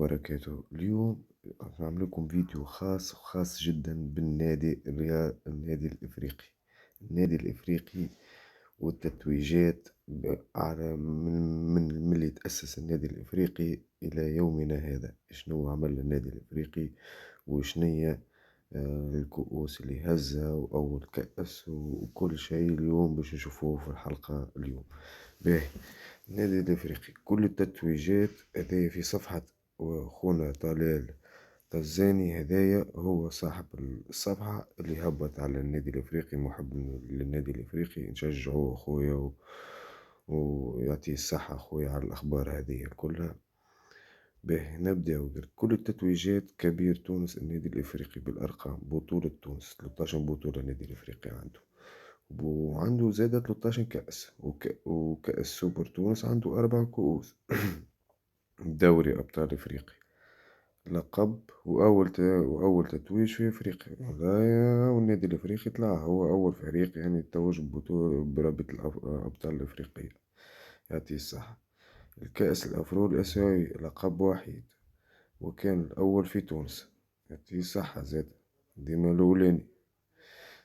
وبركاته. اليوم نعمل لكم فيديو خاص جدا بالنادي النادي الإفريقي. النادي الإفريقي والتتويجات على من اللي تأسس النادي الإفريقي إلى يومنا هذا، شنو عمل النادي الإفريقي وشنية الكؤوس اللي هزها وأول كأس وكل شيء اليوم باش نشوفوه في الحلقة اليوم. باهي، النادي الإفريقي كل التتويجات هذه في صفحة خونا طلال طزاني، هدايا هو صاحب الصفحة اللي هبط على النادي الإفريقي، محب للنادي الإفريقي. نشجعوه أخويا ويعطيه الصحة أخويا على الأخبار هذه كلها. باهي نبدأ. كل التتويجات كبير تونس النادي الإفريقي بالأرقام: بطولة تونس 13 بطولة النادي الإفريقي عنده، وعنده زادة 13 كأس وكأس سوبر تونس عنده 4 كؤوس. دوري أبطال إفريقيا لقب وأول تتويج في إفريقيا، والنادي الإفريقي طلع هو أول فريق يعني يتوج ببطولة برابطة الأبطال الإفريقية، يعطيه الصحة. الكأس الأفرو الآسيوي لقب وحيد وكان الأول في تونس، يعطيه الصحة زاد ديما الأولاني.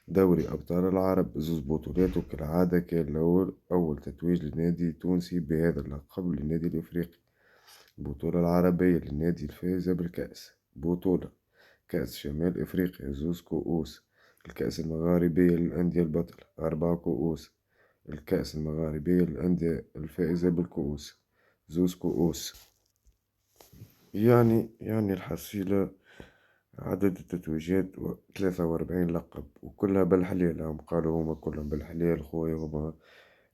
دوري أبطال العرب 2 بطولات، وكالعادة كان الأول أول تتويج لنادي تونسي بهذا اللقب للنادي الإفريقي. البطولة العربية للنادي الفائز بالكأس، بطولة كأس شمال إفريقيا 2 كؤوس. الكأس المغاربية للأندية البطلة 4 كؤوس. الكأس المغاربية للأندية الفائزة بالكؤوس 2 كؤوس. يعني الحصيلة عدد التتويجات 43 لقب، وكلها بالحلال. هم قالوا هما كلهم بالحلال خويا، هما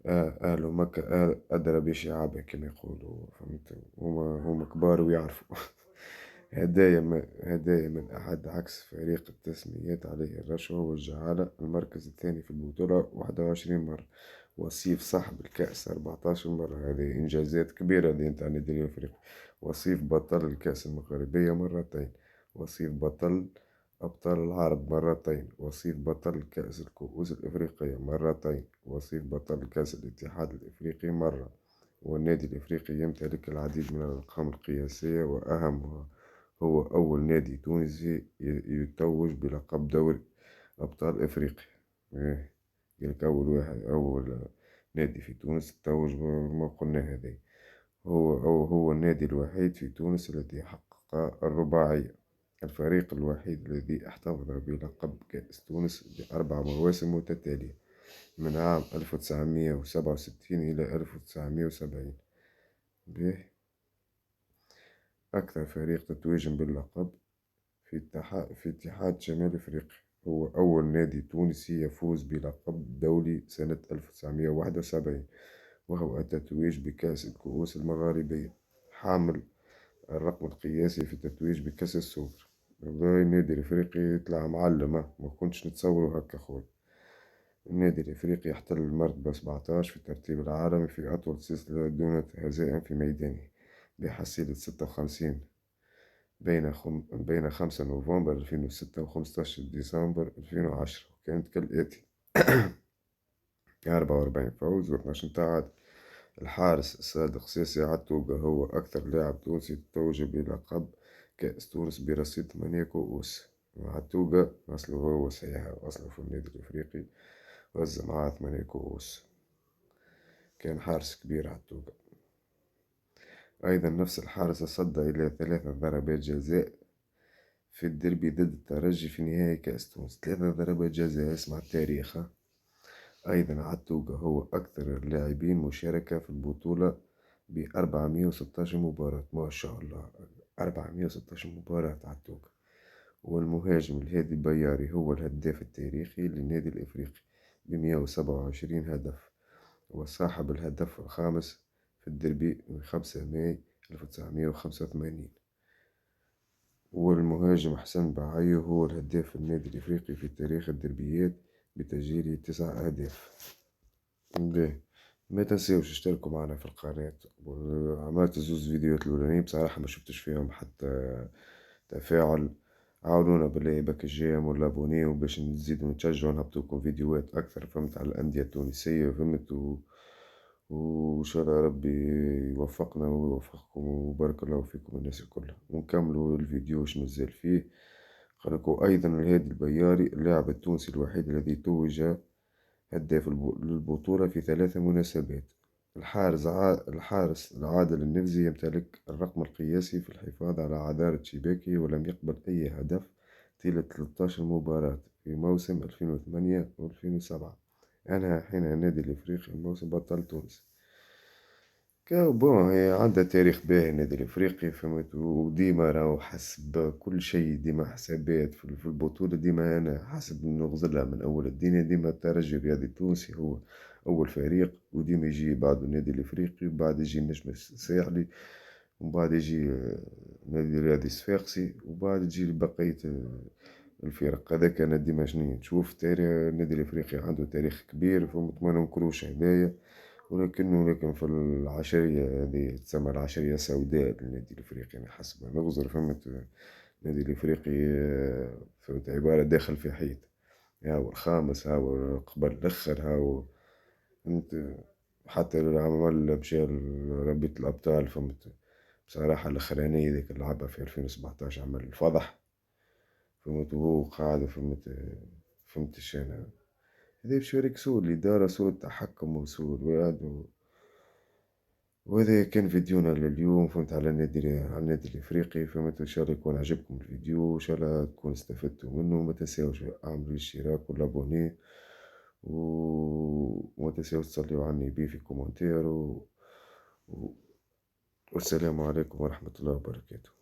أهل مكة أدرى بشعابها كما يقولوا، فهمت؟ هما كبار ويعرفوا. هدايا من أحد عكس فريق التسميات عليه الرشوة والجعالة. المركز الثاني في البطولة 21 مرة، وصيف صاحب الكأس 14 مرة. هذه إنجازات كبيرة اللي نتاع النادي الأفريقي. وصيف بطل الكأس المغربية مرتين، وصيف بطل أبطال العرب مرتين، وصيف بطل كأس الكؤوس الإفريقية مرتين، وصيف بطل كأس الاتحاد الإفريقي مرة. والنادي الإفريقي يمتلك العديد من الأرقام القياسية، وأهمها هو أول نادي تونسي يتوج بلقب دوري أبطال إفريقيا. إيه، قالك أول نادي في تونس توج بما قلنا هذا. هو النادي الوحيد في تونس الذي حقق الرباعية، الفريق الوحيد الذي احتفظ بلقب كأس تونس ب4 مواسم متتالية من عام 1967 إلى 1970. به أكثر فريق تتويجا باللقب في اتحاد شمال أفريقيا، هو أول نادي تونسي يفوز بلقب دولي سنة 1971، وهو التتويج بكأس الكؤوس المغاربية، حامل الرقم القياسي في التتويج بكأس السوبر. والله النادي الإفريقي يطلع معلمة، ما كنتش نتصوره هكا خويا. النادي الإفريقي يحتل المرتبة 17 في الترتيب العالمي في أطول سلسلة دون هزائم في ميدانه، بحصيلة 56 بين 5 نوفمبر 2006 و15 ديسمبر 2010، وكانت كالآتي: 44 فوز و12 تعادل. الحارس صادق سيسي عتوقة هو أكثر لاعب تونسي توج بلقب كأس تونس برصيد 8 كؤوس. عتوقة أصله هو صحيح، أصله في النادي الإفريقي، وزع معاه 8 كؤوس، كان حارس كبير عتوقة. أيضا نفس الحارس صد إلى 3 ضربات جزاء في الديربي ضد الترجي في نهائي كأس تونس. 3 ضربات جزاء، اسمع التاريخ. أيضا عتوقة هو أكثر اللاعبين مشاركة في البطولة ب416 مباراة، ما شاء الله، 416 مباراة عتوقة. والمهاجم الهادي البياري هو الهداف التاريخي للنادي الإفريقي ب127 هدف، وصاحب الهدف الخامس في الديربي من 5 ماي 1985. والمهاجم حسن بعيو هو الهداف النادي الإفريقي في تاريخ الدربيات بتسجيله 9 أهداف. باهي، ما تنسيوش اشتركوا معنا في القناة. عملت 2 فيديوهات الأولانيين بصراحة ما شفتش فيهم حتى تفاعل. عاونونا بالله باك الجيم والابوني باش نزيدو نتشجعو نهبطولكم فيديوهات أكثر، فهمت، على الأندية التونسية، فهمت، وإن شاء الله ربي يوفقنا ويوفقكم، وبارك الله فيكم الناس الكل، ونكملوا الفيديو واش مازال فيه. خليكم أيضا الهادي البياري اللاعب التونسي الوحيد الذي توج هداف للبطولة في 3 مناسبات. الحارس العادل النفزي يمتلك الرقم القياسي في الحفاظ على عذارة شباكه، ولم يقبل أي هدف طيلة 13 مباراة في موسم 2008 و2007. أنا حين النادي الإفريقي الموسم بطل تونس. بون هي عندها تاريخ باهي النادي الإفريقي، فهمت، وديما راهو حسب كل شيء، ديما حسابات في البطولة، ديما أنا حسب نغزلها من أول الدنيا. ديما الترجي الرياضي التونسي هو أول فريق، وديما يجي بعده النادي الإفريقي، وبعد يجي النجم الساحلي، ومن بعد يجي النادي الرياضي الصفاقسي، وبعد تجي بقية الفرق. هذاك أنا ديما شنيا نشوف تاريخ النادي الإفريقي عنده تاريخ كبير، فهمت، ما ننكروش هدايا. ولكن في العشرية هذه تسمى العشرية السوداء للنادي الإفريقي، يعني حسب ما نغزر، فهمت. النادي الإفريقي فهمت عبارة داخل في حيط، هاو الخامس، هاو قبل الآخر، هاو فهمت. حتى العمل مشى لربيع الأبطال، فهمت. بصراحة الأخرانية ذيك اللي لعبها في 2017 عمل الفضح، فهمت، وهو قاعد، فهمت أنا. هذا بشارك سوء الإدارة، سوء التحكم، وسوء الوعد. وهذا كان فيديونا لليوم، فهمت، على النادي الإفريقي، فهمت. إن شاء الله يكون عجبكم الفيديو، وإن شاء الله تكون استفدتوا منه. ما تنساوش اعملوا الاشتراك والابوني، وما تنساوش تصليوا عني بيه في كومنتير و... والسلام عليكم ورحمة الله وبركاته.